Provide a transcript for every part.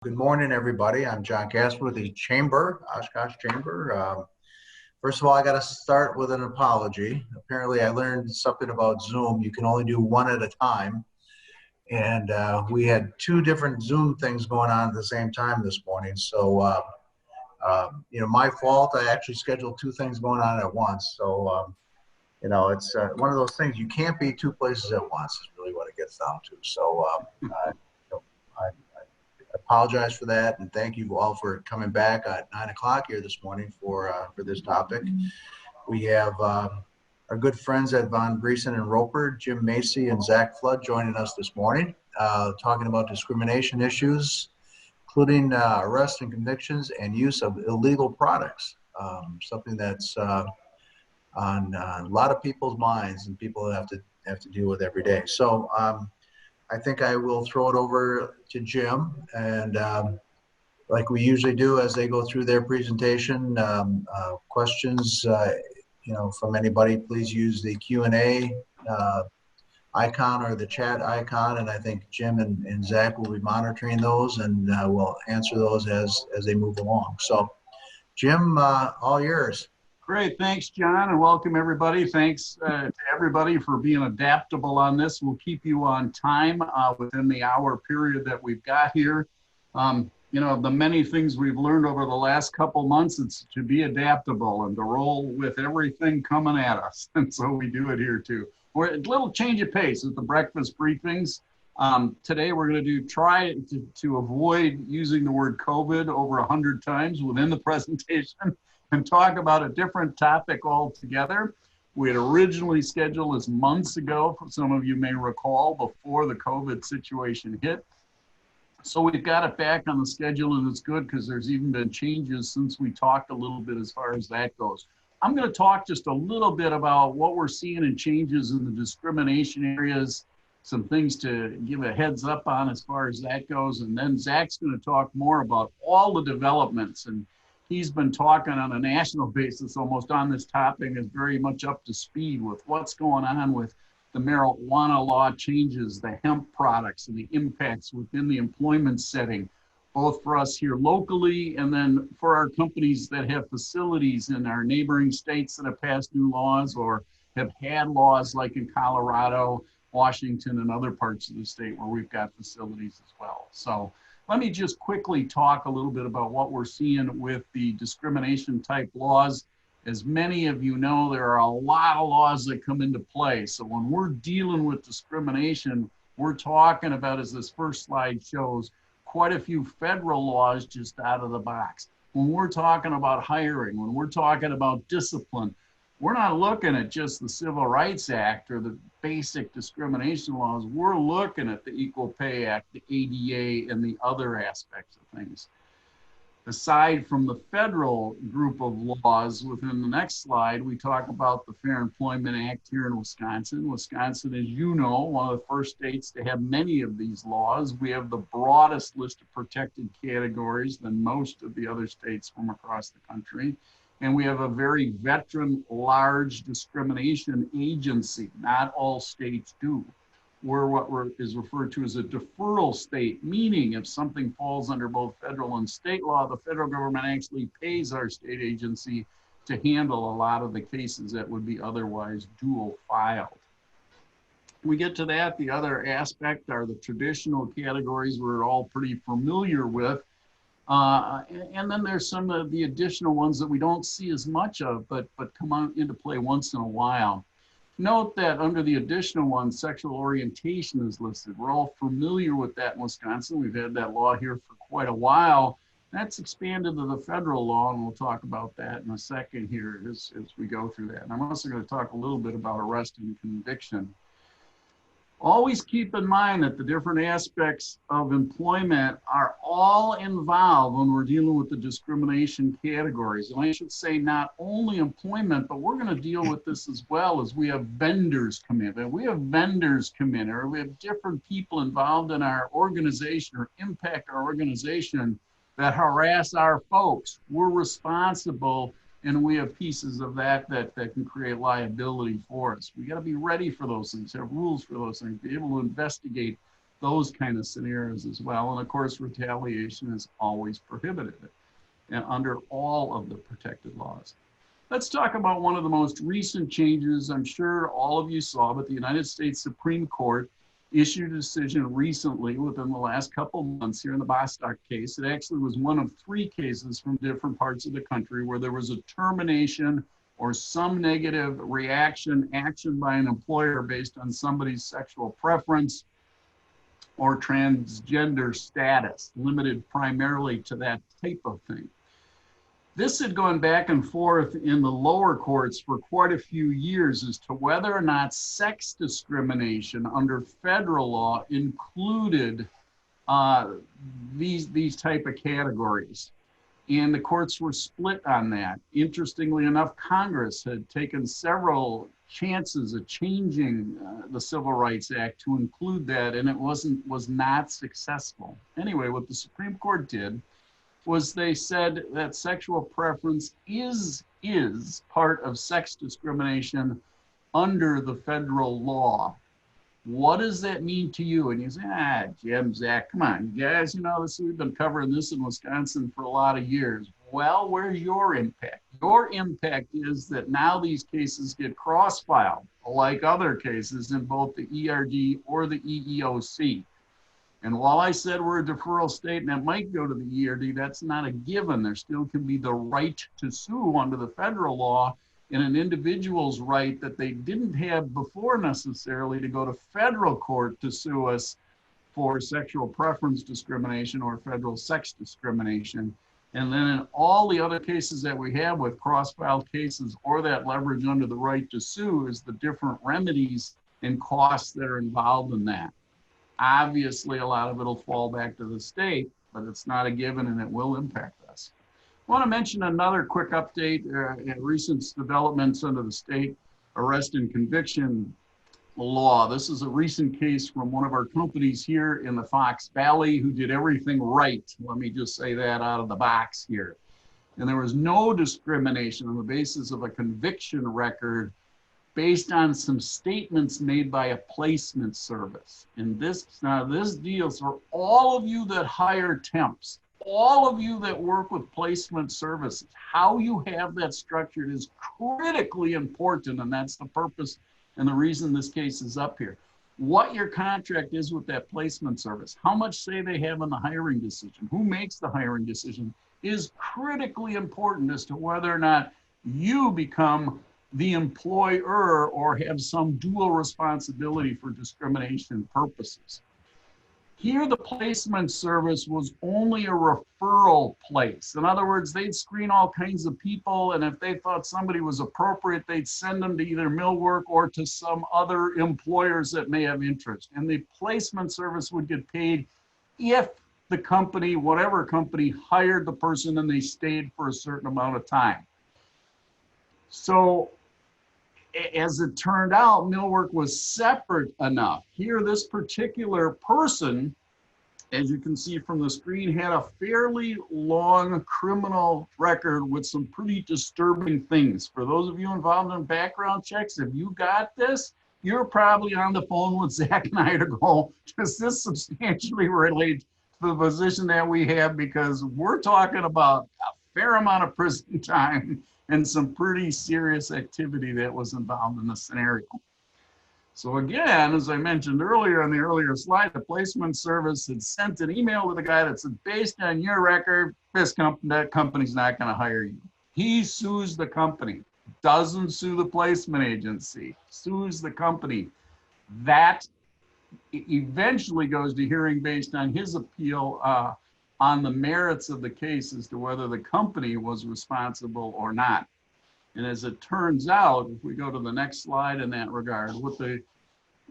Good morning, everybody. I'm John Casper with the Chamber, Oshkosh Chamber. First of all, I got to start with an apology. Apparently, I learned something about Zoom. You can only do one at a time. And we had two different Zoom things going on at the same time this morning. So, my fault. I actually scheduled two things going on at once. So, it's one of those things. You can't be two places at once is really what it gets down to. So, I apologize for that, and thank you all for coming back at 9 o'clock here this morning for this topic. We have our good friends at Von Briesen and Roper, Jim Macy and Zach Flood, joining us this morning, talking about discrimination issues, including arrests and convictions and use of illegal products, something that's on a lot of people's minds and people have to deal with every day. So I think I will throw it over to Jim, and like we usually do as they go through their presentation, questions, from anybody, please use the Q&A icon or the chat icon, and I think Jim and Zach will be monitoring those, and we'll answer those as they move along. So, Jim, all yours. Great, thanks, John, and welcome everybody. Thanks to everybody for being adaptable on this. We'll keep you on time within the hour period that we've got here. The many things we've learned over the last couple months, it's to be adaptable and to roll with everything coming at us. And so we do it here too. We're a little change of pace at the breakfast briefings. Today we're going to try to avoid using the word COVID over 100 times within the presentation, and talk about a different topic altogether. We had originally scheduled this months ago, some of you may recall, before the COVID situation hit. So we've got it back on the schedule, and it's good because there's even been changes since we talked a little bit as far as that goes. I'm going to talk just a little bit about what we're seeing in changes in the discrimination areas, some things to give a heads up on as far as that goes, and then Zach's going to talk more about all the developments, and he's been talking on a national basis almost on this topic, is very much up to speed with what's going on with the marijuana law changes, the hemp products, and the impacts within the employment setting, both for us here locally and then for our companies that have facilities in our neighboring states that have passed new laws or have had laws like in Colorado, Washington, and other parts of the state where we've got facilities as well. So let me just quickly talk a little bit about what we're seeing with the discrimination type laws. As many of you know, there are a lot of laws that come into play. So when we're dealing with discrimination, we're talking about, as this first slide shows, quite a few federal laws just out of the box. When we're talking about hiring, when we're talking about discipline, we're not looking at just the Civil Rights Act or the basic discrimination laws. We're looking at the Equal Pay Act, the ADA, and the other aspects of things. Aside from the federal group of laws, within the next slide, we talk about the Fair Employment Act here in Wisconsin. Wisconsin, as you know, one of the first states to have many of these laws. We have the broadest list of protected categories than most of the other states from across the country. And we have a very veteran, large discrimination agency. Not all states do. We're what is referred to as a deferral state, meaning if something falls under both federal and state law, the federal government actually pays our state agency to handle a lot of the cases that would be otherwise dual filed. We get to that. The other aspect are the traditional categories we're all pretty familiar with. And then there's some of the additional ones that we don't see as much of, but come on into play once in a while. Note that under the additional ones, sexual orientation is listed. We're all familiar with that in Wisconsin. We've had that law here for quite a while. That's expanded to the federal law, and we'll talk about that in a second here as we go through that. And I'm also going to talk a little bit about arrest and conviction. Always keep in mind that the different aspects of employment are all involved when we're dealing with the discrimination categories. And I should say not only employment, but we're going to deal with this as well as we have vendors come in. And we have vendors come in, or we have different people involved in our organization or impact our organization that harass our folks. We're responsible, and we have pieces of that can create liability for us. We got to be ready for those things, have rules for those things, be able to investigate those kind of scenarios as well. And of course, retaliation is always prohibited and under all of the protected laws. Let's talk about one of the most recent changes. I'm sure all of you saw, but the United States Supreme Court issued a decision recently within the last couple months here in the Bostock case. It actually was one of 3 cases from different parts of the country where there was a termination or some negative action by an employer based on somebody's sexual preference or transgender status, limited primarily to that type of thing. This had gone back and forth in the lower courts for quite a few years as to whether or not sex discrimination under federal law included these type of categories. And the courts were split on that. Interestingly enough, Congress had taken several chances of changing the Civil Rights Act to include that, and it was not successful. Anyway, what the Supreme Court did was they said that sexual preference is part of sex discrimination under the federal law. What does that mean to you? And you say, Jim, Zach, come on, you guys, we've been covering this in Wisconsin for a lot of years. Well, where's your impact? Your impact is that now these cases get cross-filed, like other cases in both the ERD or the EEOC. And while I said we're a deferral state and that might go to the ERD, that's not a given. There still can be the right to sue under the federal law and an individual's right that they didn't have before necessarily to go to federal court to sue us for sexual preference discrimination or federal sex discrimination. And then in all the other cases that we have with cross-filed cases or that leverage under the right to sue is the different remedies and costs that are involved in that. Obviously, a lot of it'll fall back to the state, but it's not a given and it will impact us. I want to mention another quick update in recent developments under the state arrest and conviction law. This is a recent case from one of our companies here in the Fox Valley who did everything right. Let me just say that out of the box here. And there was no discrimination on the basis of a conviction record based on some statements made by a placement service. And this deals for all of you that hire temps, all of you that work with placement services. How you have that structured is critically important, and that's the purpose and the reason this case is up here. What your contract is with that placement service, how much say they have in the hiring decision, who makes the hiring decision, is critically important as to whether or not you become the employer or have some dual responsibility for discrimination purposes. Here, the placement service was only a referral place. In other words, they'd screen all kinds of people, and if they thought somebody was appropriate, they'd send them to either Millwork or to some other employers that may have interest. And the placement service would get paid if the company, whatever company, hired the person and they stayed for a certain amount of time. So, as it turned out, Millwork was separate enough. Here, this particular person, as you can see from the screen, had a fairly long criminal record with some pretty disturbing things. For those of you involved in background checks, if you got this, you're probably on the phone with Zach and I to go, does this substantially relate to the position that we have? Because we're talking about a fair amount of prison time and some pretty serious activity that was involved in the scenario. So again, as I mentioned earlier on the earlier slide, the placement service had sent an email to the guy that said, based on your record, that company's not gonna hire you. He sues the company, doesn't sue the placement agency, sues the company. That eventually goes to hearing based on his appeal on the merits of the case as to whether the company was responsible or not. And as it turns out, if we go to the next slide in that regard,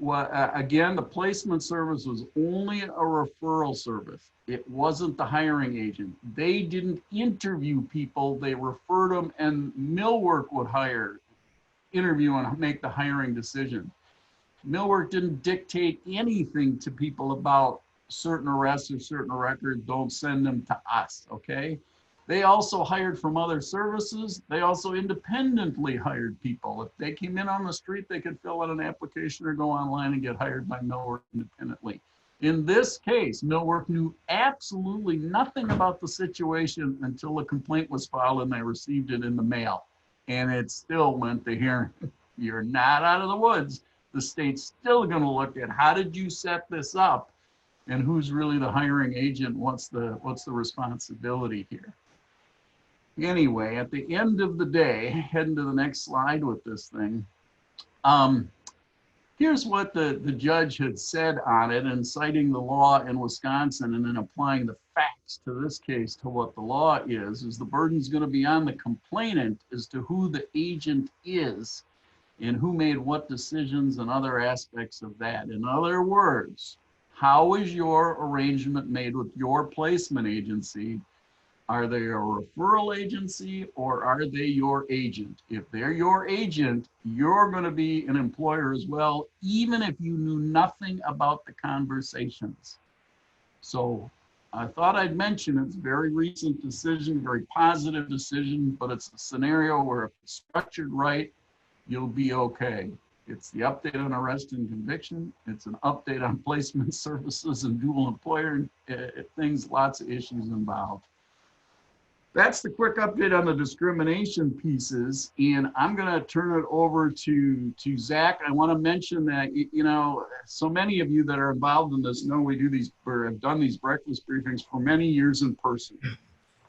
again, the placement service was only a referral service. It wasn't the hiring agent. They didn't interview people, they referred them, and Millwork would interview and make the hiring decision. Millwork didn't dictate anything to people about certain arrests or certain records, don't send them to us, okay? They also hired from other services. They also independently hired people. If they came in on the street, they could fill out an application or go online and get hired by Millwork independently. In this case, Millwork knew absolutely nothing about the situation until a complaint was filed and they received it in the mail. And it still went to hearing. You're not out of the woods. The state's still going to look at how did you set this up and who's really the hiring agent, what's the responsibility here. Anyway, at the end of the day, heading to the next slide with this thing, here's what the judge had said on it, and citing the law in Wisconsin and then applying the facts to this case to what the law is the burden's going to be on the complainant as to who the agent is and who made what decisions and other aspects of that. In other words, how is your arrangement made with your placement agency? Are they a referral agency or are they your agent? If they're your agent, you're going to be an employer as well, even if you knew nothing about the conversations. So I thought I'd mention it's a very recent decision, very positive decision, but it's a scenario where if it's structured right, you'll be okay. It's the update on arrest and conviction. It's an update on placement services and dual employer things, lots of issues involved. That's the quick update on the discrimination pieces, and I'm going to turn it over to Zach. I want to mention that, you know, so many of you that are involved in this know we do these, or have done these breakfast briefings for many years in person,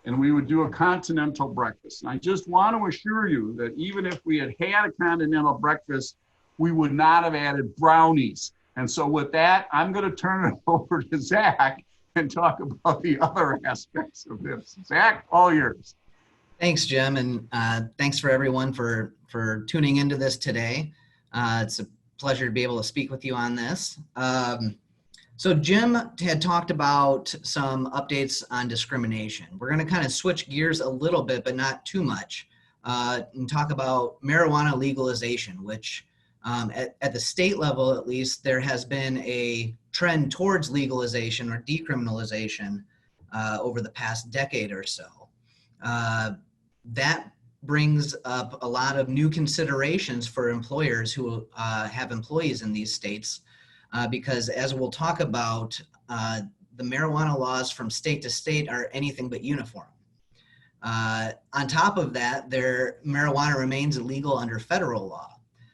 and we would do a continental breakfast. And I just want to assure you that even if we had had a continental breakfast, we would not have added brownies. And so with that, I'm going to turn it over to Zach and talk about the other aspects of this. Zach, all yours. Thanks, Jim, and thanks for everyone for tuning into this today. It's a pleasure to be able to speak with you on this. So Jim had talked about some updates on discrimination. We're going to kind of switch gears a little bit, but not too much, and talk about marijuana legalization, which at the state level, at least, there has been a trend towards legalization or decriminalization over the past decade or so. That brings up a lot of new considerations for employers who have employees in these states, because as we'll talk about, the marijuana laws from state to state are anything but uniform. On top of that, marijuana remains illegal under federal law.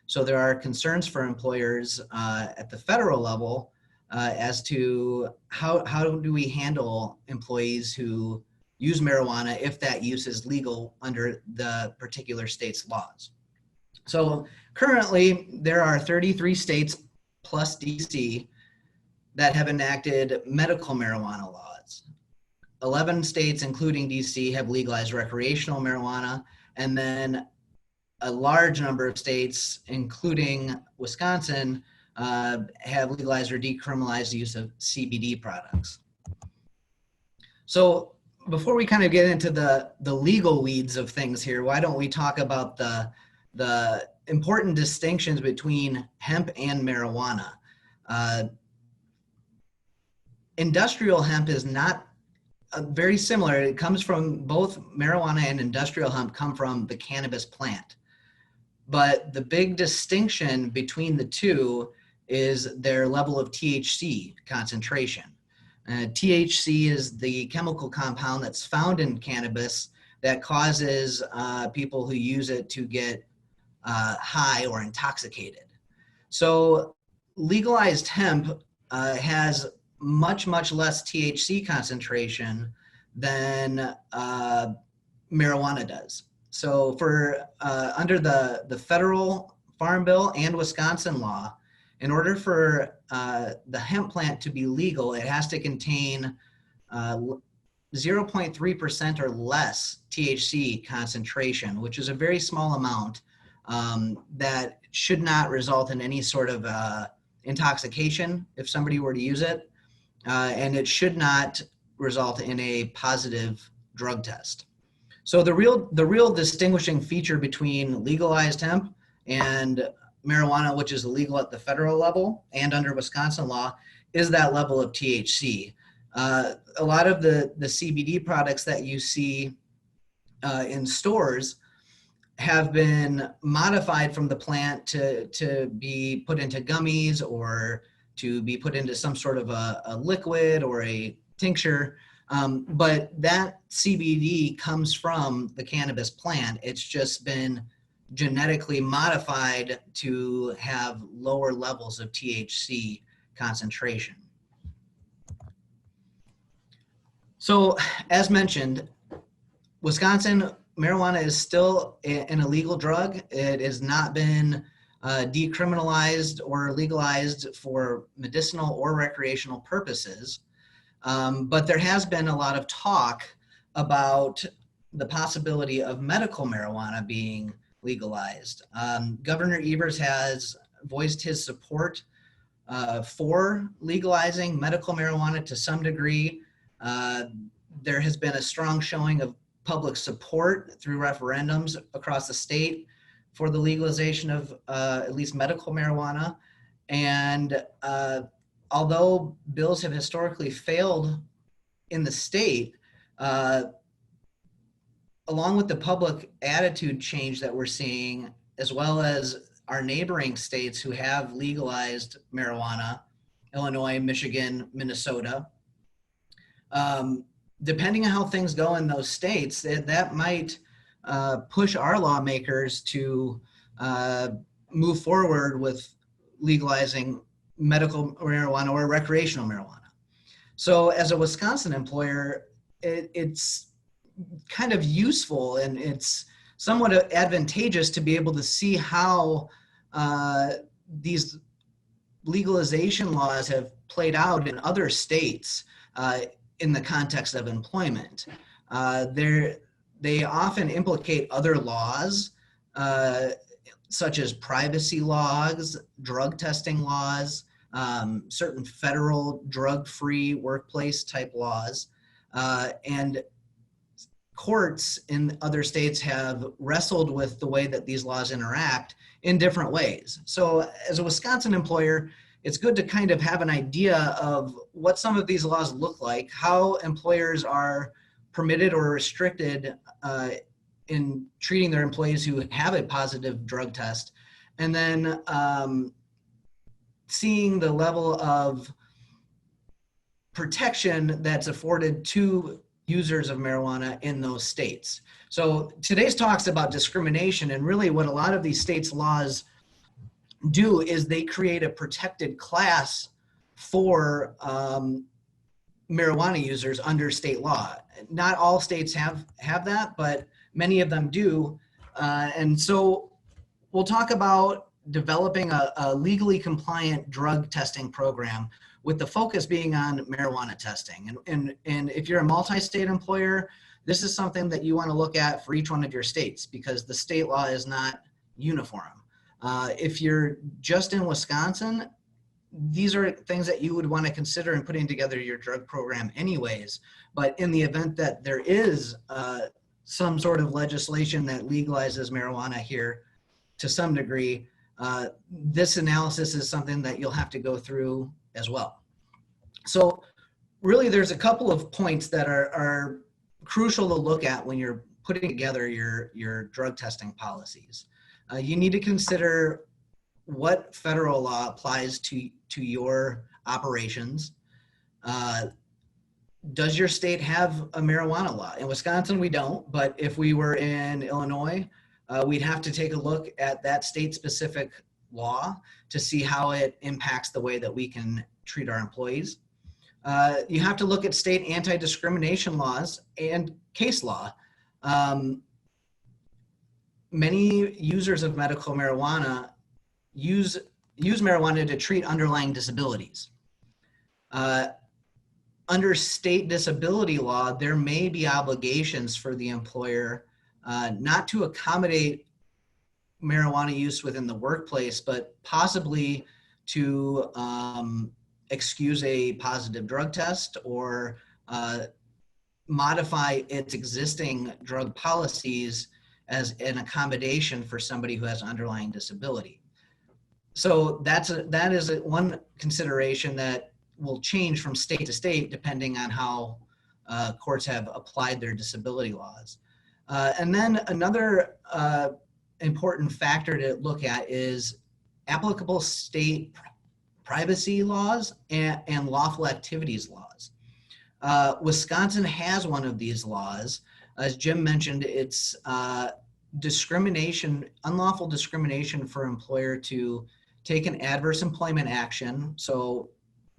So there are concerns for employers at the federal level as to how do we handle employees who use marijuana if that use is legal under the particular state's laws. So currently there are 33 states plus DC that have enacted medical marijuana laws. 11 states, including DC, have legalized recreational marijuana, and then a large number of states, including Wisconsin, have legalized or decriminalized the use of CBD products. So before we kind of get into the legal weeds of things here, why don't we talk about the important distinctions between hemp and marijuana. Industrial hemp is not very similar. It comes from both marijuana and industrial hemp come from the cannabis plant. But the big distinction between the two is their level of THC concentration. THC is the chemical compound that's found in cannabis that causes people who use it to get high or intoxicated. So legalized hemp has much less THC concentration than marijuana does. So for under the federal Farm Bill and Wisconsin law, in order for the hemp plant to be legal, it has to contain 0.3% or less THC concentration, which is a very small amount that should not result in any sort of intoxication if somebody were to use it, and it should not result in a positive drug test. So the real distinguishing feature between legalized hemp and marijuana, which is illegal at the federal level and under Wisconsin law, is that level of THC. A lot of the CBD products that you see in stores have been modified from the plant to be put into gummies or to be put into some sort of a liquid or a tincture. But that CBD comes from the cannabis plant. It's just been genetically modified to have lower levels of THC concentration. So as mentioned, Wisconsin, marijuana is still an illegal drug. It has not been decriminalized or legalized for medicinal or recreational purposes. But there has been a lot of talk about the possibility of medical marijuana being legalized. Governor Evers has voiced his support for legalizing medical marijuana to some degree. There has been a strong showing of public support through referendums across the state for the legalization of at least medical marijuana. And although bills have historically failed in the state, along with the public attitude change that we're seeing, as well as our neighboring states who have legalized marijuana, Illinois, Michigan, Minnesota, depending on how things go in those states, that might push our lawmakers to move forward with legalizing medical marijuana or recreational marijuana. So as a Wisconsin employer, it's kind of useful and it's somewhat advantageous to be able to see how these legalization laws have played out in other states in the context of employment. They often implicate other laws, such as privacy laws, drug testing laws, certain federal drug-free workplace type laws, and courts in other states have wrestled with the way that these laws interact in different ways. So as a Wisconsin employer, it's good to kind of have an idea of what some of these laws look like, how employers are permitted or restricted in treating their employees who have a positive drug test, and then seeing the level of protection that's afforded to users of marijuana in those states. So today's talk's about discrimination, and really what a lot of these states' laws do is they create a protected class for marijuana users under state law. Not all states have that, but many of them do. And so we'll talk about developing a legally compliant drug testing program with the focus being on marijuana testing. And if you're a multi-state employer, this is something that you want to look at for each one of your states because the state law is not uniform. If you're just in Wisconsin, these are things that you would want to consider in putting together your drug program anyways. But in the event that there is some sort of legislation that legalizes marijuana here to some degree, this analysis is something that you'll have to go through as well. So really there's a couple of points that are crucial to look at when you're putting together your drug testing policies. You need to consider what federal law applies to your operations. Does your state have a marijuana law? In Wisconsin, we don't, but if we were in Illinois, we'd have to take a look at that state-specific law to see how it impacts the way that we can treat our employees. You have to look at state anti-discrimination laws and case law. Many users of medical marijuana use marijuana to treat underlying disabilities. Under state disability law, there may be obligations for the employer not to accommodate marijuana use within the workplace, but possibly to excuse a positive drug test or modify its existing drug policies as an accommodation for somebody who has underlying disability. So that is one consideration that will change from state to state depending on how courts have applied their disability laws. And then another important factor to look at is applicable state privacy laws and lawful activities laws. Wisconsin has one of these laws. As Jim mentioned, it's discrimination, unlawful discrimination for employer to take an adverse employment action. So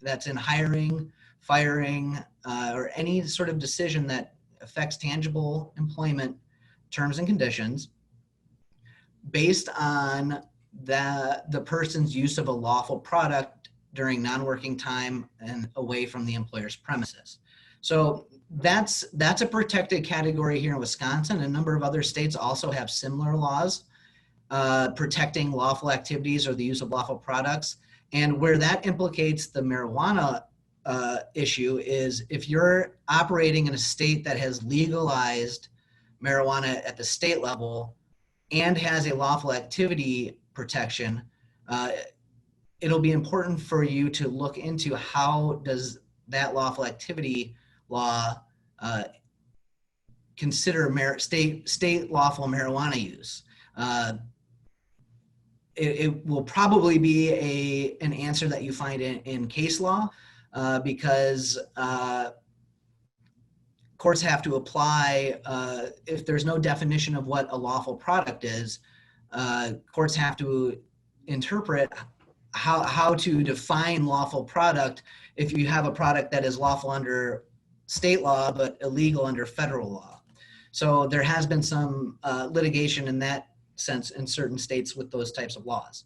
that's in hiring, firing, or any sort of decision that affects tangible employment terms and conditions based on the person's use of a lawful product during non-working time and away from the employer's premises. So that's a protected category here in Wisconsin. A number of other states also have similar laws protecting lawful activities or the use of lawful products. And where that implicates the marijuana issue is if you're operating in a state that has legalized marijuana at the state level and has a lawful activity protection, it'll be important for you to look into how does that lawful activity law consider state lawful marijuana use. It will probably be an answer that you find in case law because courts have to apply, if there's no definition of what a lawful product is, courts have to interpret how to define lawful product if you have a product that is lawful under state law but illegal under federal law. So there has been some litigation in that sense in certain states with those types of laws.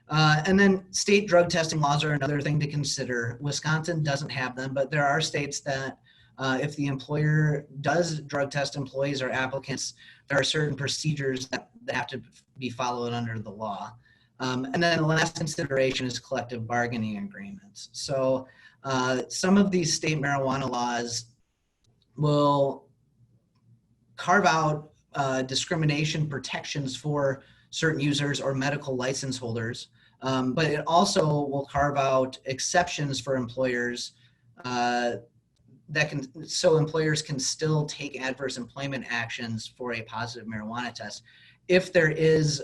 And then state drug testing laws are another thing to consider. Wisconsin doesn't have them, but there are states that if the employer does drug test employees or applicants, there are certain procedures that have to be followed under the law. And then the last consideration is collective bargaining agreements. So some of these state marijuana laws will carve out discrimination protections for certain users or medical license holders, but it also will carve out exceptions for employers so employers can still take adverse employment actions for a positive marijuana test if there is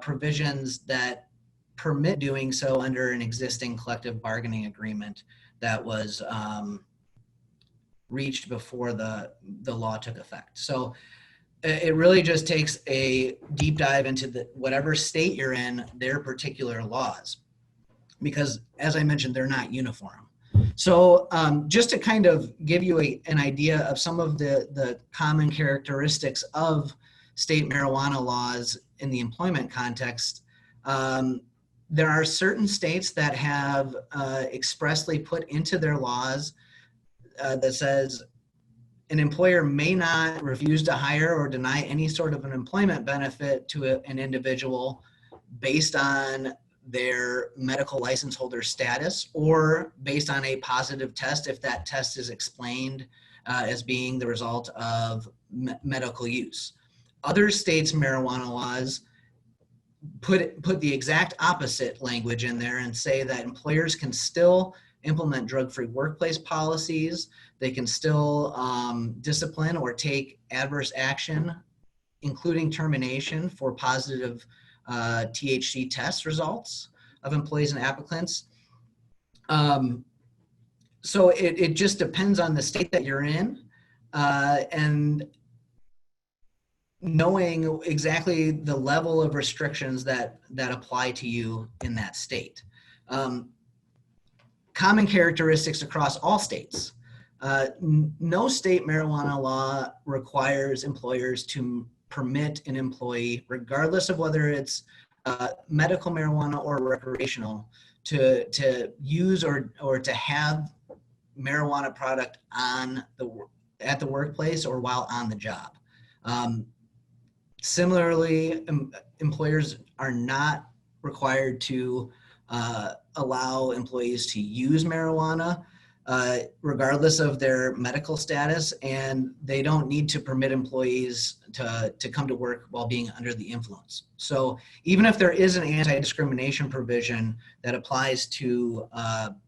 provisions that permit doing so under an existing collective bargaining agreement that was reached before the law took effect. So it really just takes a deep dive into whatever state you're in, their particular laws, because as I mentioned, they're not uniform. So just to kind of give you an idea of some of the common characteristics of state marijuana laws in the employment context, there are certain states that have expressly put into their laws that says an employer may not refuse to hire or deny any sort of an employment benefit to an individual based on their medical license holder status or based on a positive test if that test is explained as being the result of medical use. Other states' marijuana laws put the exact opposite language in there and say that employers can still implement drug-free workplace policies. They can still discipline or take adverse action, including termination for positive THC test results of employees and applicants. So it just depends on the state that you're in and knowing exactly the level of restrictions that apply to you in that state. Common characteristics across all states. No state marijuana law requires employers to permit an employee, regardless of whether it's medical marijuana or recreational, to use or to have marijuana product at the workplace or while on the job. Similarly, employers are not required to allow employees to use marijuana regardless of their medical status, and they don't need to permit employees to come to work while being under the influence. So even if there is an anti-discrimination provision that applies to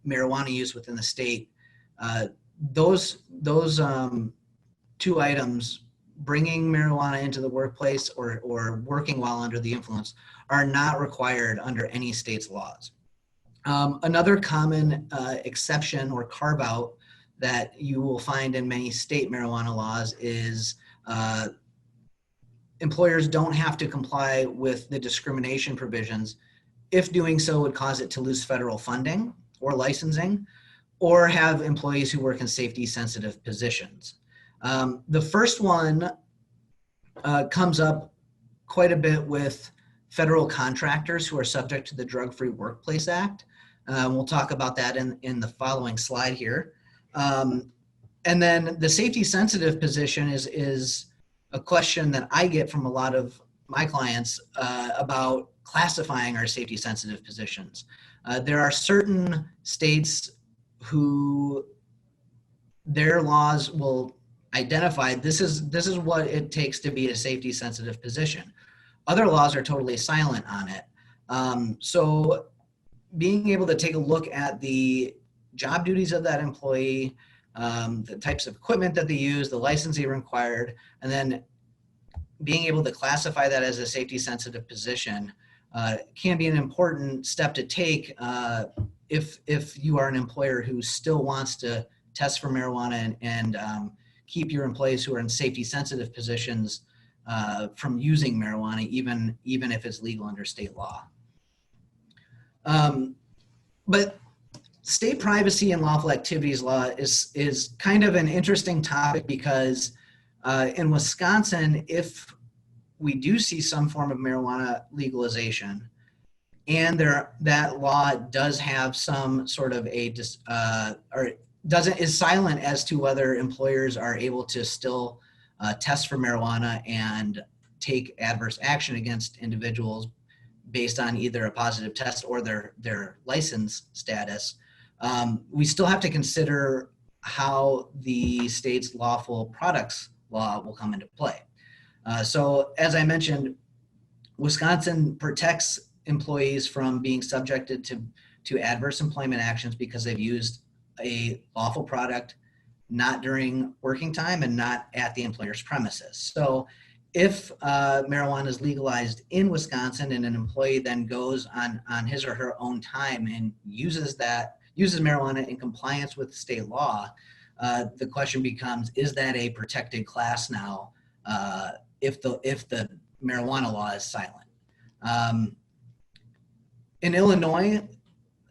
marijuana use within the state, those two items, bringing marijuana into the workplace or working while under the influence, are not required under any state's laws. Another common exception or carve out that you will find in many state marijuana laws is employers don't have to comply with the discrimination provisions if doing so would cause it to lose federal funding or licensing, or have employees who work in safety sensitive positions. The first one comes up quite a bit with federal contractors who are subject to the Drug-Free Workplace Act. We'll talk about that in the following slide here. And then the safety sensitive position is a question that I get from a lot of my clients about classifying our safety sensitive positions. There are certain states who their laws will identify this is what it takes to be a safety sensitive position. Other laws are totally silent on it. So being able to take a look at the job duties of that employee, the types of equipment that they use, the licensing required, and then being able to classify that as a safety sensitive position can be an important step to take if you are an employer who still wants to test for marijuana and keep your employees who are in safety sensitive positions from using marijuana, even if it's legal under state law. But state privacy and lawful activities law is kind of an interesting topic because in Wisconsin, if we do see some form of marijuana legalization, and that law does have some sort of is silent as to whether employers are able to still test for marijuana and take adverse action against individuals based on either a positive test or their license status. We still have to consider how the state's lawful products law will come into play. So as I mentioned, Wisconsin protects employees from being subjected to adverse employment actions because they've used a lawful product not during working time and not at the employer's premises. So if marijuana is legalized in Wisconsin and an employee then goes on his or her own time and uses marijuana in compliance with state law, the question becomes, is that a protected class now if the marijuana law is silent? In Illinois,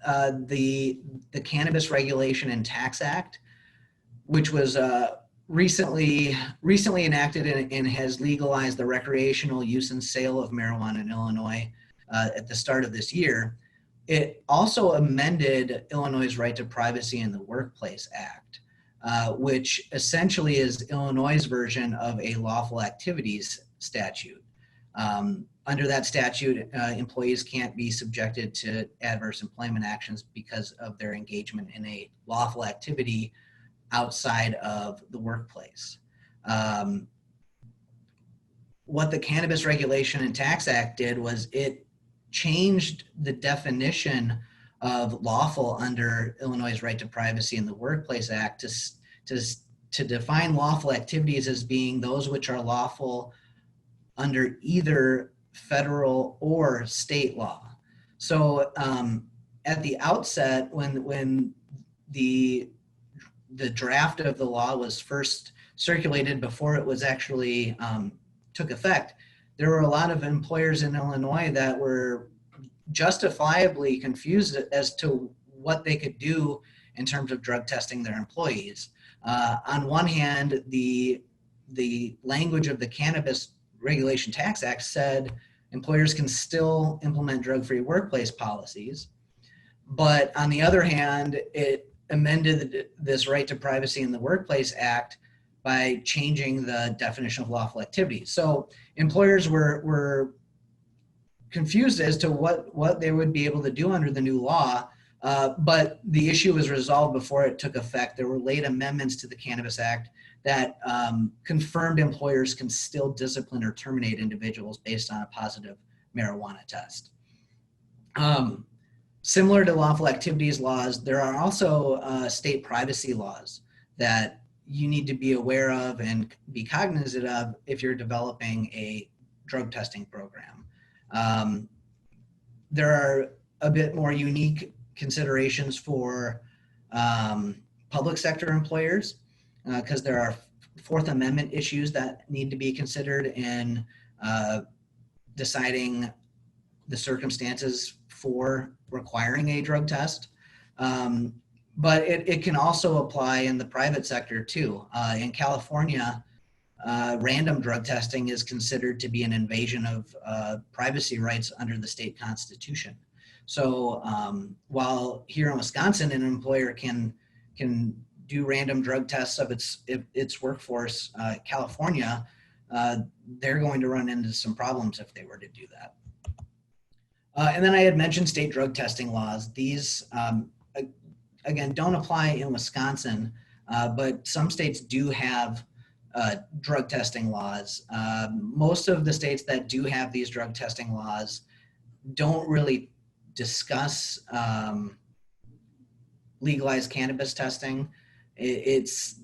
the Cannabis Regulation and Tax Act, which was recently enacted and has legalized the recreational use and sale of marijuana in Illinois at the start of this year. It also amended Illinois' Right to Privacy in the Workplace Act, which essentially is Illinois' version of a lawful activities statute. Under that statute, employees can't be subjected to adverse employment actions because of their engagement in a lawful activity outside of the workplace. What the Cannabis Regulation and Tax Act did was it changed the definition of lawful under Illinois' Right to Privacy in the Workplace Act to define lawful activities as being those which are lawful under either federal or state law. So at the outset, when the draft of the law was first circulated before it was actually took effect, there were a lot of employers in Illinois that were justifiably confused as to what they could do in terms of drug testing their employees. On one hand, the language of the Cannabis Regulation Tax Act said employers can still implement drug-free workplace policies, but on the other hand, it amended this Right to Privacy in the Workplace Act by changing the definition of lawful activities. So employers were confused as to what they would be able to do under the new law, but the issue was resolved before it took effect. There were late amendments to the Cannabis Act that confirmed employers can still discipline or terminate individuals based on a positive marijuana test. Similar to lawful activities laws, there are also state privacy laws that you need to be aware of and be cognizant of if you're developing a drug testing program. There are a bit more unique considerations for public sector employers, because there are Fourth Amendment issues that need to be considered in deciding the circumstances for requiring a drug test. But it can also apply in the private sector too. In California, random drug testing is considered to be an invasion of privacy rights under the state constitution. So while here in Wisconsin, an employer can do random drug tests of its workforce, California, they're going to run into some problems if they were to do that. And then I had mentioned state drug testing laws. These, again, don't apply in Wisconsin, but some states do have drug testing laws. Most of the states that do have these drug testing laws don't really discuss legalized cannabis testing. It's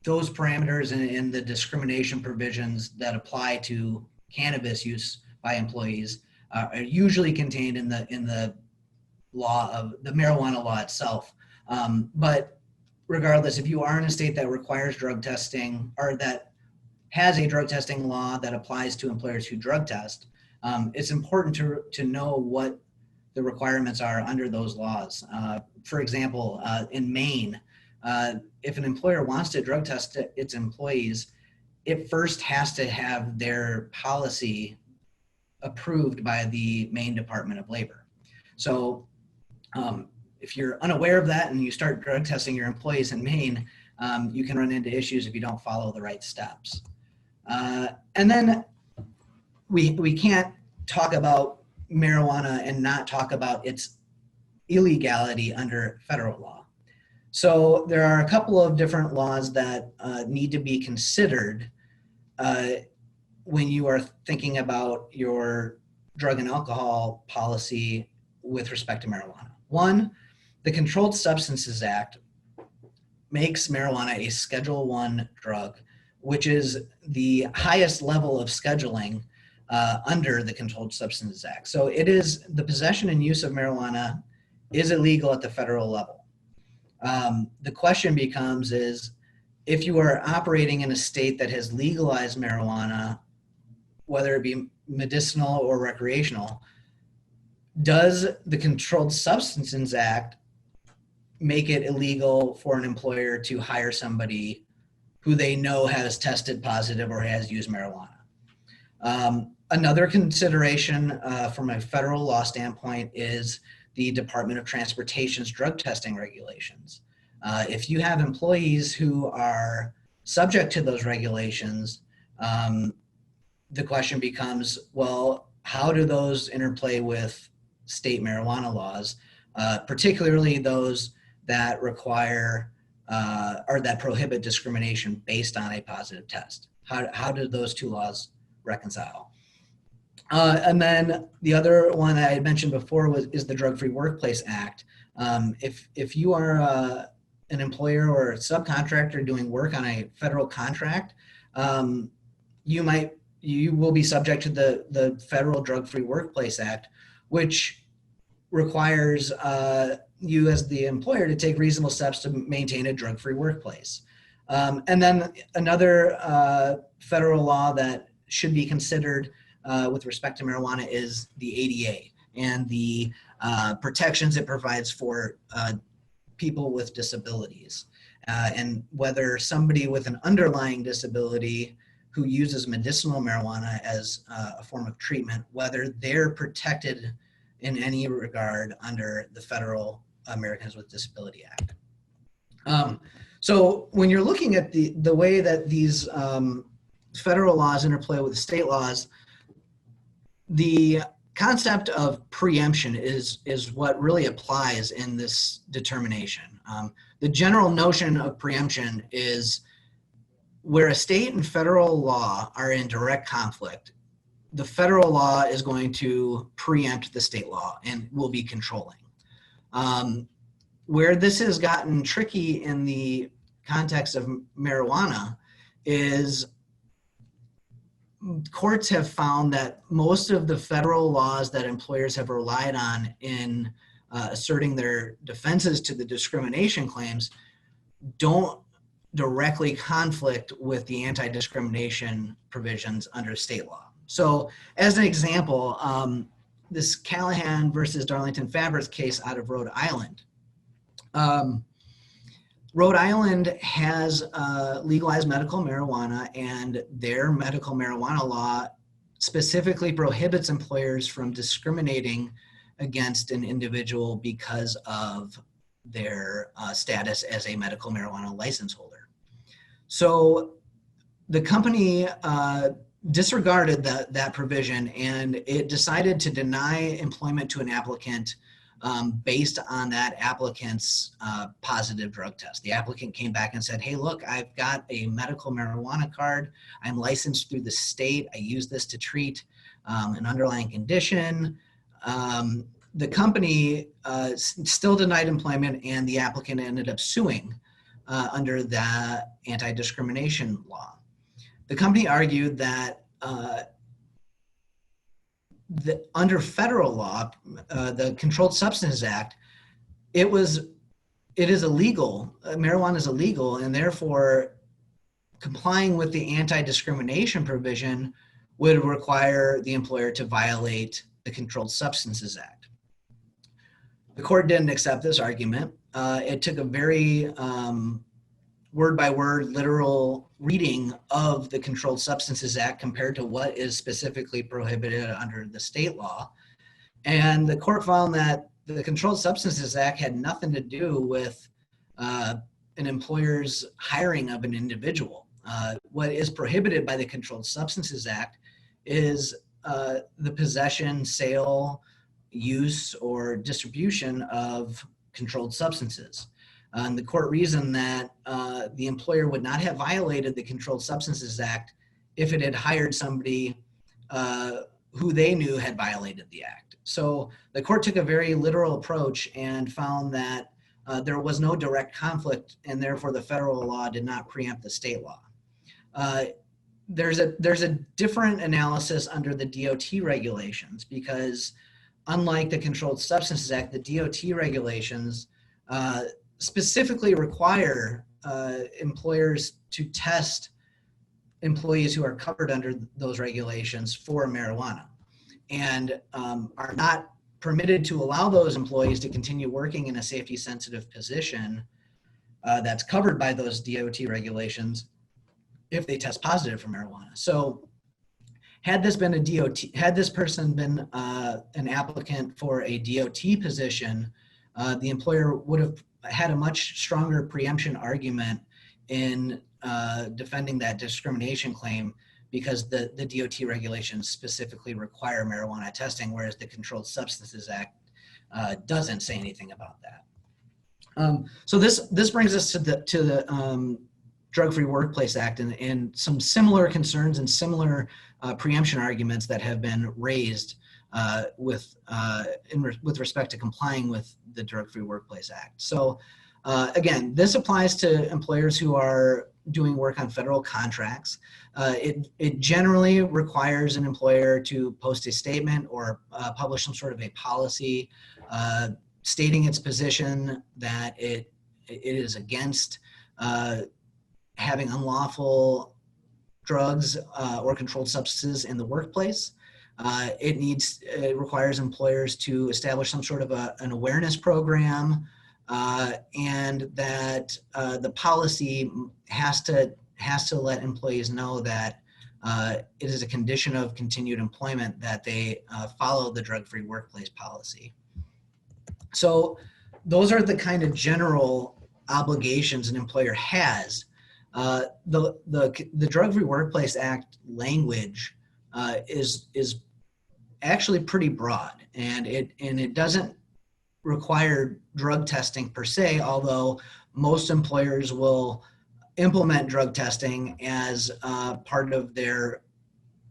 those parameters in the discrimination provisions that apply to cannabis use by employees are usually contained in the law of the marijuana law itself. But regardless, if you are in a state that requires drug testing or that has a drug testing law that applies to employers who drug test, it's important to know what the requirements are under those laws. For example, in Maine, if an employer wants to drug test its employees, it first has to have their policy approved by the Maine Department of Labor. So if you're unaware of that and you start drug testing your employees in Maine, you can run into issues if you don't follow the right steps. And then we can't talk about marijuana and not talk about its illegality under federal law. So there are a couple of different laws that need to be considered when you are thinking about your drug and alcohol policy with respect to marijuana. One, the Controlled Substances Act makes marijuana a Schedule I drug, which is the highest level of scheduling under the Controlled Substances Act. So it is, the possession and use of marijuana is illegal at the federal level. The question becomes is, if you are operating in a state that has legalized marijuana, whether it be medicinal or recreational, does the Controlled Substances Act make it illegal for an employer to hire somebody who they know has tested positive or has used marijuana? Another consideration from a federal law standpoint is the Department of Transportation's drug testing regulations. If you have employees who are subject to those regulations, the question becomes, well, how do those interplay with state marijuana laws, particularly those that require or that prohibit discrimination based on a positive test? How do those two laws reconcile? And then the other one that I had mentioned before is the Drug-Free Workplace Act. If you are an employer or a subcontractor doing work on a federal contract, you will be subject to the federal Drug-Free Workplace Act, which requires you as the employer to take reasonable steps to maintain a drug-free workplace. And then another federal law that should be considered with respect to marijuana is the ADA and the protections it provides for people with disabilities, and whether somebody with an underlying disability who uses medicinal marijuana as a form of treatment, whether they're protected in any regard under the federal Americans with Disability Act. So when you're looking at the way that these federal laws interplay with the state laws, the concept of preemption is what really applies in this determination. The general notion of preemption is where a state and federal law are in direct conflict, the federal law is going to preempt the state law and will be controlling. Where this has gotten tricky in the context of marijuana is courts have found that most of the federal laws that employers have relied on in asserting their defenses to the discrimination claims don't directly conflict with the anti-discrimination provisions under state law. So as an example, this Callahan versus Darlington Fabrics case out of Rhode Island. Rhode Island has legalized medical marijuana, and their medical marijuana law specifically prohibits employers from discriminating against an individual because of their status as a medical marijuana license holder. So the company disregarded that provision, and it decided to deny employment to an applicant based on that applicant's positive drug test. The applicant came back and said, hey, look, I've got a medical marijuana card. I'm licensed through the state. I use this to treat an underlying condition. The company still denied employment, and the applicant ended up suing under the anti-discrimination law. The company argued that under federal law, the Controlled Substances Act, it is illegal. Marijuana is illegal, and therefore complying with the anti-discrimination provision would require the employer to violate the Controlled Substances Act. The court didn't accept this argument. It took a very word-by-word literal reading of the Controlled Substances Act compared to what is specifically prohibited under the state law. And the court found that the Controlled Substances Act had nothing to do with an employer's hiring of an individual. What is prohibited by the Controlled Substances Act is the possession, sale, use, or distribution of controlled substances. And the court reasoned that the employer would not have violated the Controlled Substances Act if it had hired somebody who they knew had violated the act. So the court took a very literal approach and found that there was no direct conflict, and therefore the federal law did not preempt the state law. There's a different analysis under the DOT regulations, because unlike the Controlled Substances Act, the DOT regulations specifically require employers to test employees who are covered under those regulations for marijuana, and are not permitted to allow those employees to continue working in a safety sensitive position that's covered by those DOT regulations if they test positive for marijuana. So had this person been an applicant for a DOT position, the employer would have had a much stronger preemption argument in defending that discrimination claim, because the DOT regulations specifically require marijuana testing, whereas the Controlled Substances Act doesn't say anything about that. So this brings us to the Drug-Free Workplace Act and some similar concerns and similar preemption arguments that have been raised with respect to complying with the Drug-Free Workplace Act. So again, this applies to employers who are doing work on federal contracts. It generally requires an employer to post a statement or publish some sort of a policy stating its position that it is against having unlawful drugs or controlled substances in the workplace. It requires employers to establish some sort of an awareness program, and that the policy has to let employees know that it is a condition of continued employment that they follow the drug-free workplace policy. So those are the kind of general obligations an employer has. The Drug-Free Workplace Act language is actually pretty broad, and it doesn't require drug testing per se, although most employers will implement drug testing as part of their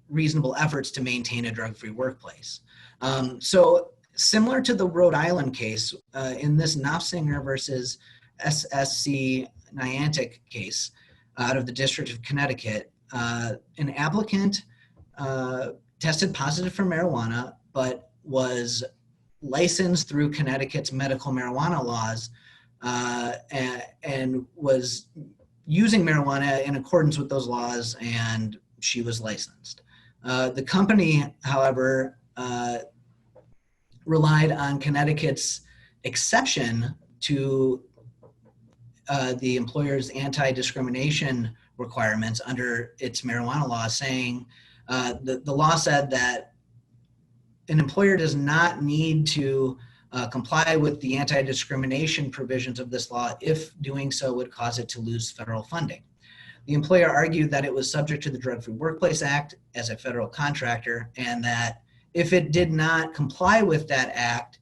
reasonable efforts to maintain a drug-free workplace. So similar to the Rhode Island case, in this Knopfsinger versus SSC Niantic case out of the District of Connecticut, an applicant tested positive for marijuana, but was licensed through Connecticut's medical marijuana laws and was using marijuana in accordance with those laws, and she was licensed. The company, however, relied on Connecticut's exception to the employer's anti-discrimination requirements under its marijuana law, saying the law said that an employer does not need to comply with the anti-discrimination provisions of this law if doing so would cause it to lose federal funding. The employer argued that it was subject to the Drug-Free Workplace Act as a federal contractor, and that if it did not comply with that act,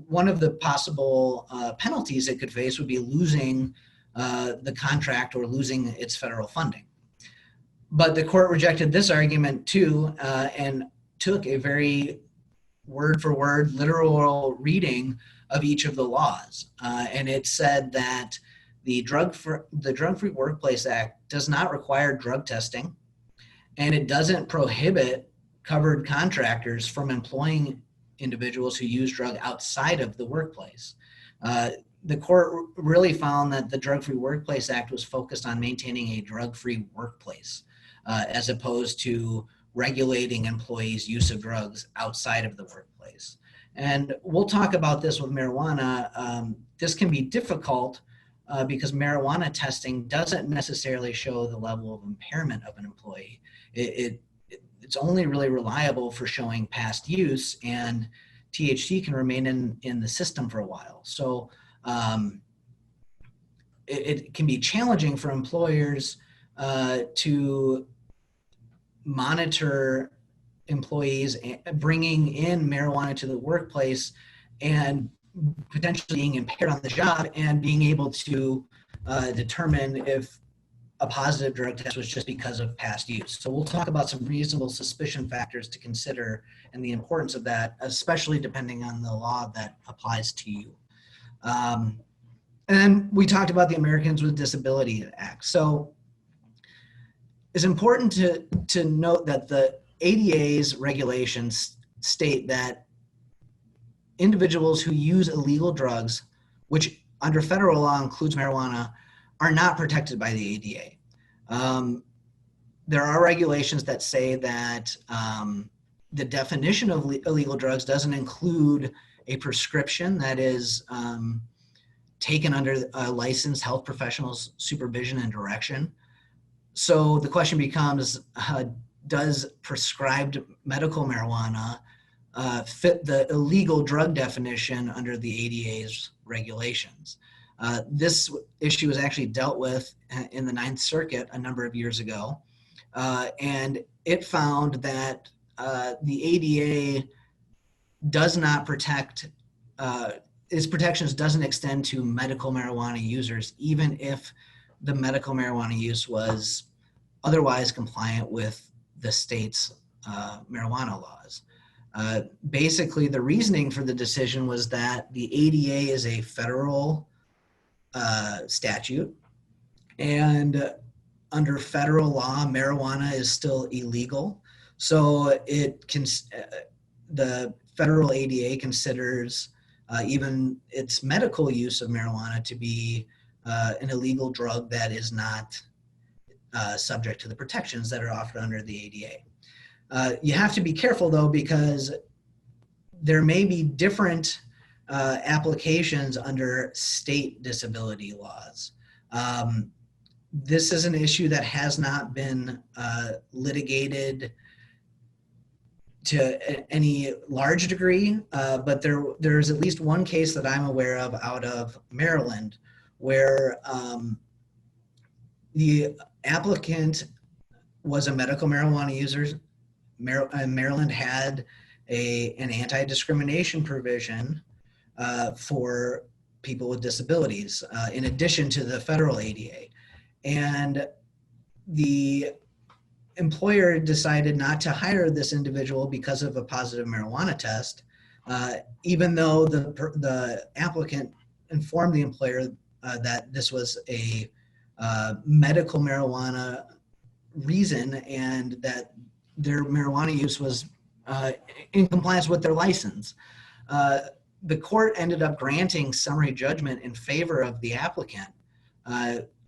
one of the possible penalties it could face would be losing the contract or losing its federal funding. But the court rejected this argument too, and took a very word-for-word literal reading of each of the laws. And it said that the Drug-Free Workplace Act does not require drug testing, and it doesn't prohibit covered contractors from employing individuals who use drug outside of the workplace. The court really found that the Drug-Free Workplace Act was focused on maintaining a drug-free workplace, as opposed to regulating employees' use of drugs outside of the workplace. And we'll talk about this with marijuana. This can be difficult because marijuana testing doesn't necessarily show the level of impairment of an employee. It's only really reliable for showing past use, and THC can remain in the system for a while. So it can be challenging for employers to monitor employees bringing in marijuana to the workplace and potentially being impaired on the job, and being able to determine if a positive drug test was just because of past use. So we'll talk about some reasonable suspicion factors to consider and the importance of that, especially depending on the law that applies to you. And then we talked about the Americans with Disabilities Act. So it's important to note that the ADA's regulations state that individuals who use illegal drugs, which under federal law includes marijuana, are not protected by the ADA. There are regulations that say that the definition of illegal drugs doesn't include a prescription that is taken under a licensed health professional's supervision and direction. So the question becomes, does prescribed medical marijuana fit the illegal drug definition under the ADA's regulations? This issue was actually dealt with in the Ninth Circuit a number of years ago, and it found that the ADA does not protect, its protections doesn't extend to medical marijuana users, even if the medical marijuana use was otherwise compliant with the state's marijuana laws. Basically, the reasoning for the decision was that the ADA is a federal statute, and under federal law, marijuana is still illegal. So the federal ADA considers even its medical use of marijuana to be an illegal drug that is not subject to the protections that are offered under the ADA. You have to be careful though, because there may be different applications under state disability laws. This is an issue that has not been litigated to any large degree, but there's at least one case that I'm aware of out of Maryland where the applicant was a medical marijuana user. Maryland had an anti-discrimination provision for people with disabilities in addition to the federal ADA. And the employer decided not to hire this individual because of a positive marijuana test, even though the applicant informed the employer that this was a medical marijuana reason and that their marijuana use was in compliance with their license. The court ended up granting summary judgment in favor of the applicant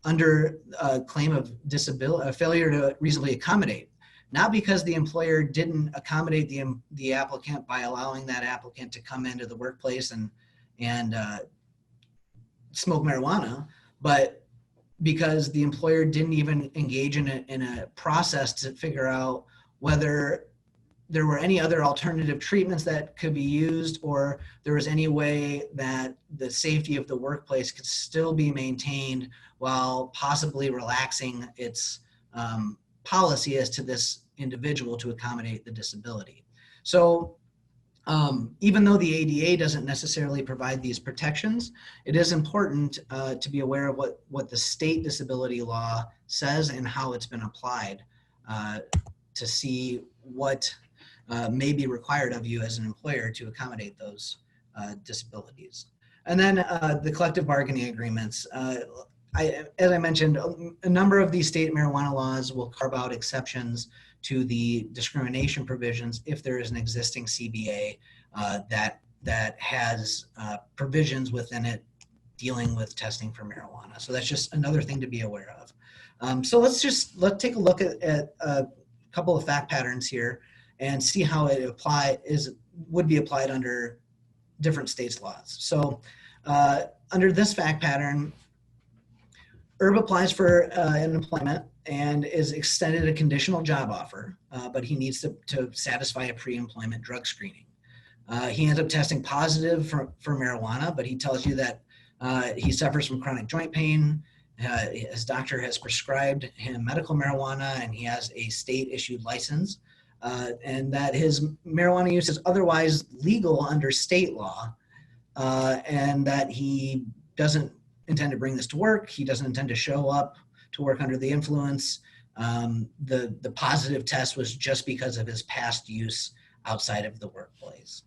under a claim of disability, a failure to reasonably accommodate, not because the employer didn't accommodate the applicant by allowing that applicant to come into the workplace and smoke marijuana, but because the employer didn't even engage in a process to figure out whether there were any other alternative treatments that could be used, or there was any way that the safety of the workplace could still be maintained while possibly relaxing its policy as to this individual to accommodate the disability. So even though the ADA doesn't necessarily provide these protections, it is important to be aware of what the state disability law says and how it's been applied to see what may be required of you as an employer to accommodate those disabilities. And then the collective bargaining agreements. As I mentioned, a number of these state marijuana laws will carve out exceptions to the discrimination provisions if there is an existing CBA that has provisions within it dealing with testing for marijuana. So that's just another thing to be aware of. So let's take a look at a couple of fact patterns here and see how it would be applied under different states' laws. So under this fact pattern, Herb applies for an employment and is extended a conditional job offer, but he needs to satisfy a pre-employment drug screening. He ends up testing positive for marijuana, but he tells you that he suffers from chronic joint pain. His doctor has prescribed him medical marijuana and he has a state-issued license, and that his marijuana use is otherwise legal under state law, and that he doesn't intend to bring this to work. He doesn't intend to show up to work under the influence. The positive test was just because of his past use outside of the workplace.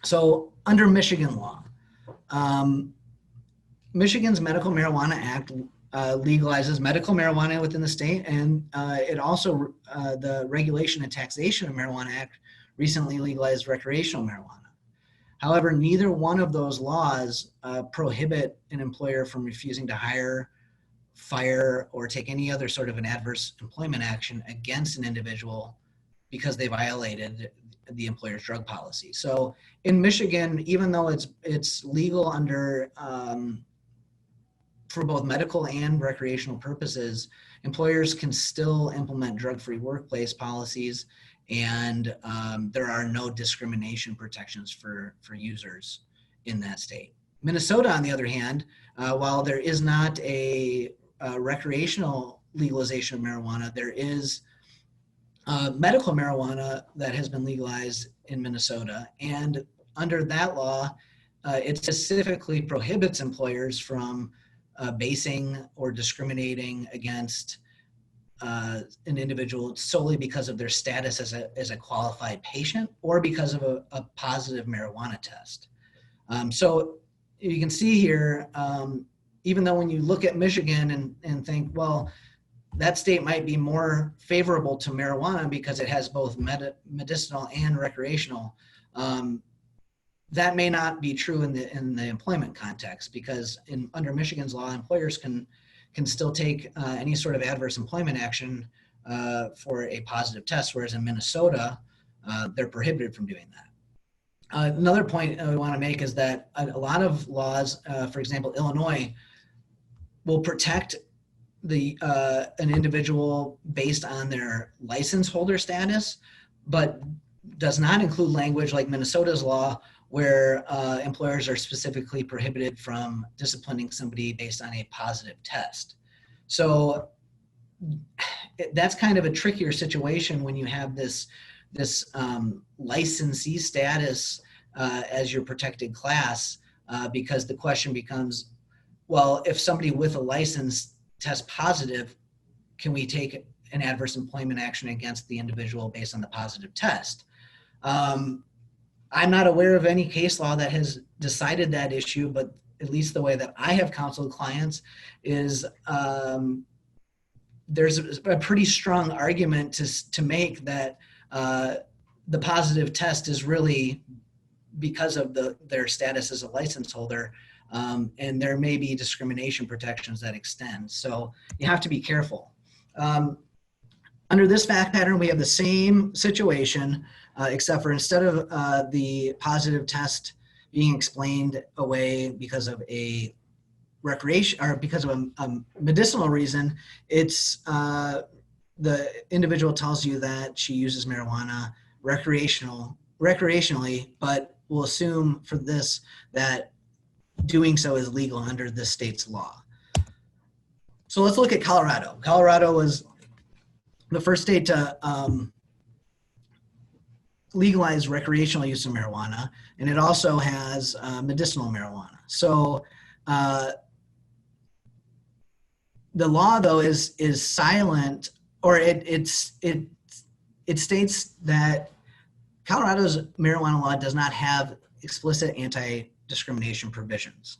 So under Michigan law, Michigan's Medical Marijuana Act legalizes medical marijuana within the state, and it also, the Regulation and Taxation of Marijuana Act recently legalized recreational marijuana. However, neither one of those laws prohibit an employer from refusing to hire, fire, or take any other sort of an adverse employment action against an individual because they violated the employer's drug policy. So in Michigan, even though it's legal under for both medical and recreational purposes, employers can still implement drug-free workplace policies, and there are no discrimination protections for users in that state. Minnesota, on the other hand, while there is not a recreational legalization of marijuana, there is medical marijuana that has been legalized in Minnesota. And under that law, it specifically prohibits employers from basing or discriminating against an individual solely because of their status as a qualified patient or because of a positive marijuana test. So you can see here, even though when you look at Michigan and think, well, that state might be more favorable to marijuana because it has both medicinal and recreational, that may not be true in the employment context, because under Michigan's law, employers can still take any sort of adverse employment action for a positive test, whereas in Minnesota, they're prohibited from doing that. Another point I want to make is that a lot of laws, for example, Illinois, will protect an individual based on their license holder status, but does not include language like Minnesota's law, where employers are specifically prohibited from disciplining somebody based on a positive test. So that's kind of a trickier situation when you have this licensee status as your protected class, because the question becomes, well, if somebody with a license tests positive, can we take an adverse employment action against the individual based on the positive test? I'm not aware of any case law that has decided that issue, but at least the way that I have counseled clients is there's a pretty strong argument to make that the positive test is really because of their status as a license holder, and there may be discrimination protections that extend. So you have to be careful. Under this fact pattern, we have the same situation, except for instead of the positive test being explained away because of a recreation or because of a medicinal reason, it's the individual tells you that she uses marijuana recreationally, but we'll assume for this that doing so is legal under this state's law. So let's look at Colorado. Colorado was the first state to legalize recreational use of marijuana, and it also has medicinal marijuana. So the law, though, is silent, or it states that Colorado's marijuana law does not have explicit anti-discrimination provisions,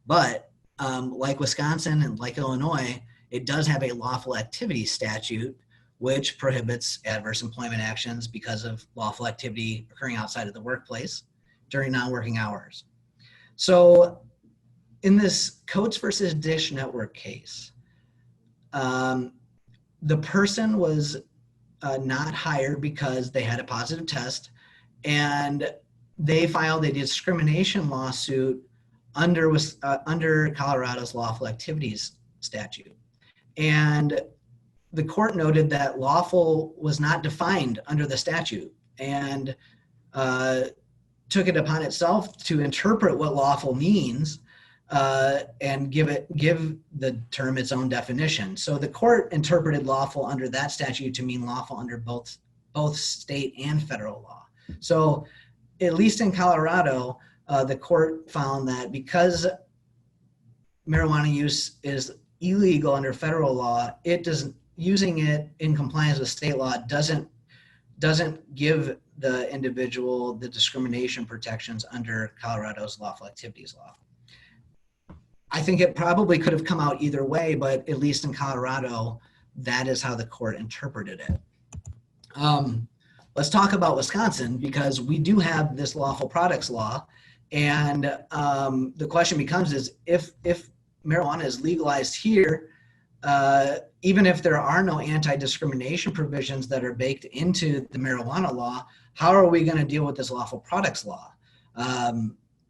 but like Wisconsin and like Illinois, it does have a lawful activity statute which prohibits adverse employment actions because of lawful activity occurring outside of the workplace during non-working hours. So in this Coates versus Dish Network case, the person was not hired because they had a positive test, and they filed a discrimination lawsuit under Colorado's lawful activities statute. And the court noted that lawful was not defined under the statute, and took it upon itself to interpret what lawful means and give the term its own definition. So the court interpreted lawful under that statute to mean lawful under both state and federal law. So at least in Colorado, the court found that because marijuana use is illegal under federal law, using it in compliance with state law doesn't give the individual the discrimination protections under Colorado's lawful activities law. I think it probably could have come out either way, but at least in Colorado, that is how the court interpreted it. Let's talk about Wisconsin, because we do have this lawful products law, and the question becomes is if marijuana is legalized here, even if there are no anti-discrimination provisions that are baked into the marijuana law, how are we going to deal with this lawful products law?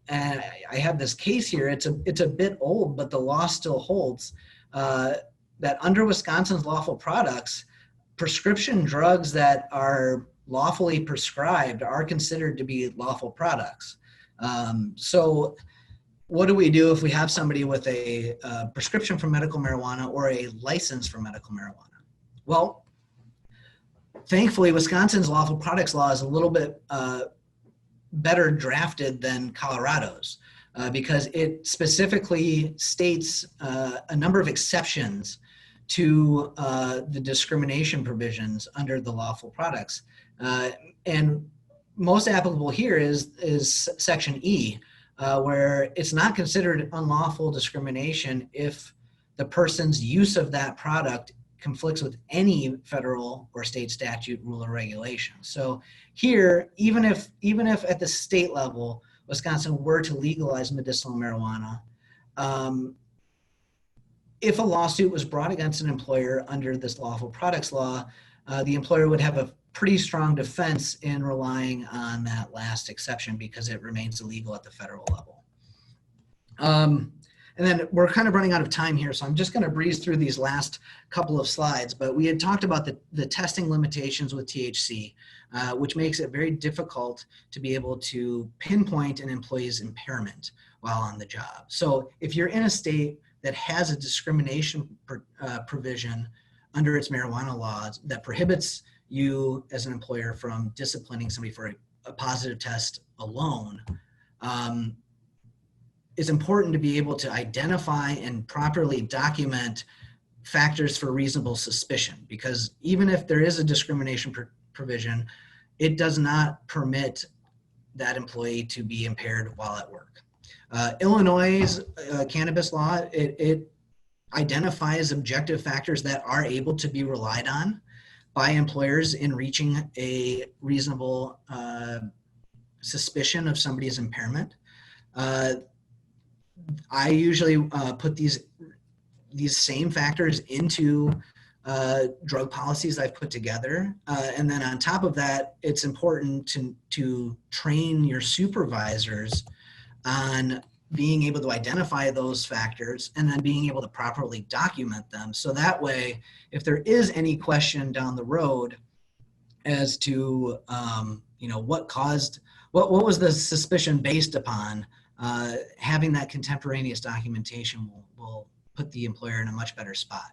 And I have this case here. It's a bit old, but the law still holds that under Wisconsin's lawful products, prescription drugs that are lawfully prescribed are considered to be lawful products. So what do we do if we have somebody with a prescription for medical marijuana or a license for medical marijuana? Well, thankfully, Wisconsin's lawful products law is a little bit better drafted than Colorado's because it specifically states a number of exceptions to the discrimination provisions under the lawful products. And most applicable here is Section E, where it's not considered unlawful discrimination if the person's use of that product conflicts with any federal or state statute, rule, or regulation. So here, even if at the state level, Wisconsin were to legalize medicinal marijuana, if a lawsuit was brought against an employer under this lawful products law, the employer would have a pretty strong defense in relying on that last exception because it remains illegal at the federal level. And then we're kind of running out of time here, so I'm just going to breeze through these last couple of slides. But we had talked about the testing limitations with THC, which makes it very difficult to be able to pinpoint an employee's impairment while on the job. So if you're in a state that has a discrimination provision under its marijuana laws that prohibits you as an employer from disciplining somebody for a positive test alone, it's important to be able to identify and properly document factors for reasonable suspicion, because even if there is a discrimination provision, it does not permit that employee to be impaired while at work. Illinois' cannabis law, it identifies objective factors that are able to be relied on. by employers in reaching a reasonable suspicion of somebody's impairment. I usually put these same factors into drug policies I've put together. And then on top of that, it's important to train your supervisors on being able to identify those factors and then being able to properly document them. So that way, if there is any question down the road as to, what was the suspicion based upon, having that contemporaneous documentation will put the employer in a much better spot.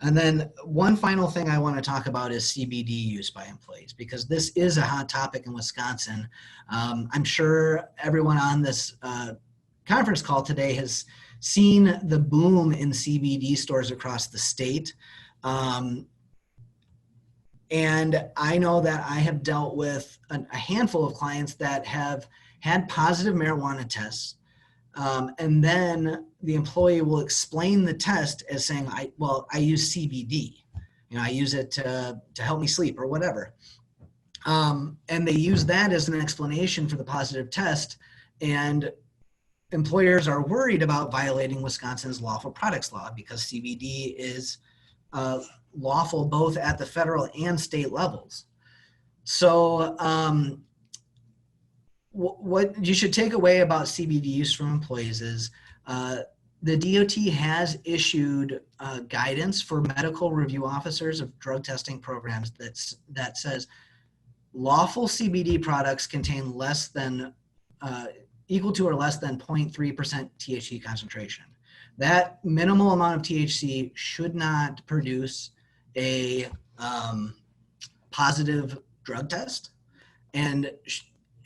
And then one final thing I want to talk about is CBD use by employees, because this is a hot topic in Wisconsin. I'm sure everyone on this conference call today has seen the boom in CBD stores across the state. And I know that I have dealt with a handful of clients that have had positive marijuana tests. And then the employee will explain the test as saying, I use CBD. I use it to help me sleep or whatever. And they use that as an explanation for the positive test. And employers are worried about violating Wisconsin's lawful products law because CBD is lawful both at the federal and state levels. So what you should take away about CBD use from employees is the DOT has issued guidance for medical review officers of drug testing programs that says lawful CBD products contain less than equal to or less than 0.3% THC concentration. That minimal amount of THC should not produce a positive drug test, and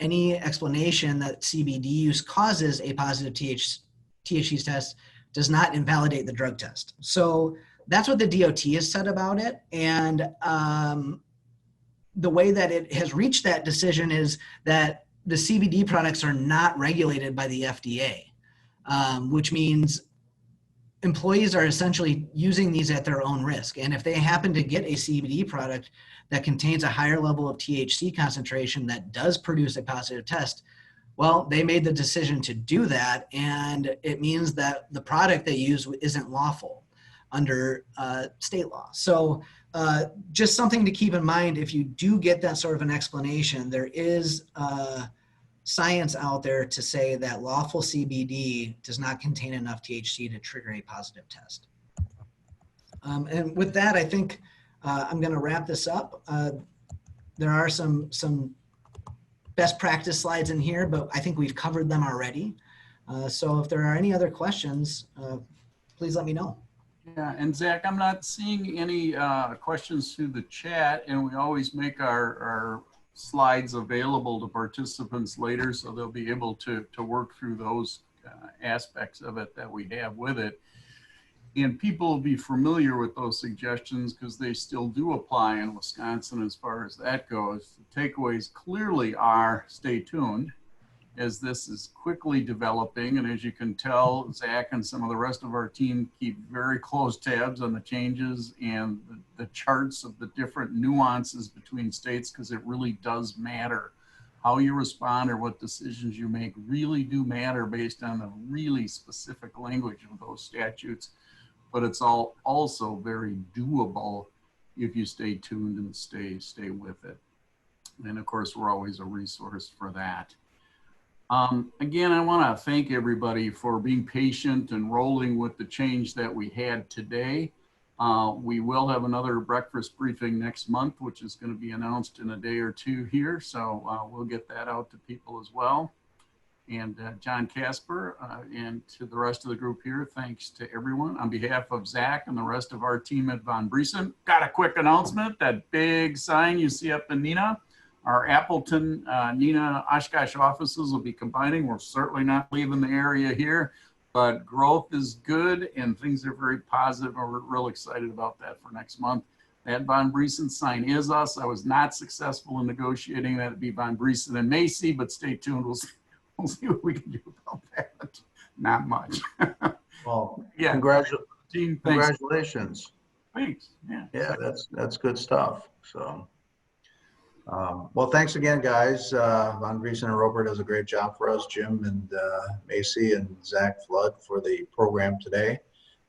any explanation that CBD use causes a positive THC test does not invalidate the drug test. So that's what the DOT has said about it. And the way that it has reached that decision is that the CBD products are not regulated by the FDA, which means employees are essentially using these at their own risk. And if they happen to get a CBD product that contains a higher level of THC concentration that does produce a positive test, well, they made the decision to do that. And it means that the product they use isn't lawful under state law. So just something to keep in mind, if you do get that sort of an explanation, there is science out there to say that lawful CBD does not contain enough THC to trigger a positive test. And with that, I think I'm going to wrap this up. There are some best practice slides in here, but I think we've covered them already. So if there are any other questions, please let me know. Yeah, and Zach, I'm not seeing any questions through the chat, and we always make our slides available to participants later, so they'll be able to work through those aspects of it that we have with it. And people will be familiar with those suggestions because they still do apply in Wisconsin as far as that goes. The takeaways clearly are stay tuned, as this is quickly developing. And as you can tell, Zach and some of the rest of our team keep very close tabs on the changes and the charts of the different nuances between states, because it really does matter. How you respond or what decisions you make really do matter based on the really specific language of those statutes. But it's all also very doable if you stay tuned and stay with it. And of course, we're always a resource for that. Again, I want to thank everybody for being patient and rolling with the change that we had today. We will have another breakfast briefing next month, which is going to be announced in a day or two here. So we'll get that out to people as well. And John Casper and to the rest of the group here, thanks to everyone. On behalf of Zach and the rest of our team at Von Briesen, got a quick announcement. That big sign you see up in Neenah, our Appleton, Neenah, Oshkosh offices will be combining. We're certainly not leaving the area here, but growth is good and things are very positive, and we're real excited about that for next month. That Von Briesen sign is us. I was not successful in negotiating that. It'd be Von Briesen and Macy, but stay tuned. We'll see what we can do about that. Not much. Well, yeah. congratulations. Thanks. Yeah. Yeah, that's good stuff. So, well, thanks again, guys. Von Griesen and Roper does a great job for us. Jim and Macy and Zach Flood for the program today.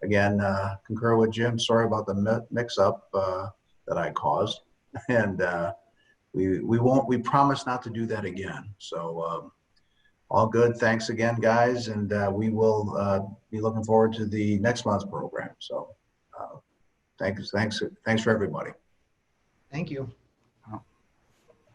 Again, concur with Jim. Sorry about the mix-up that I caused, and we promise not to do that again. So, all good. Thanks again, guys, and we will be looking forward to the next month's program. So, thanks for everybody. Thank you.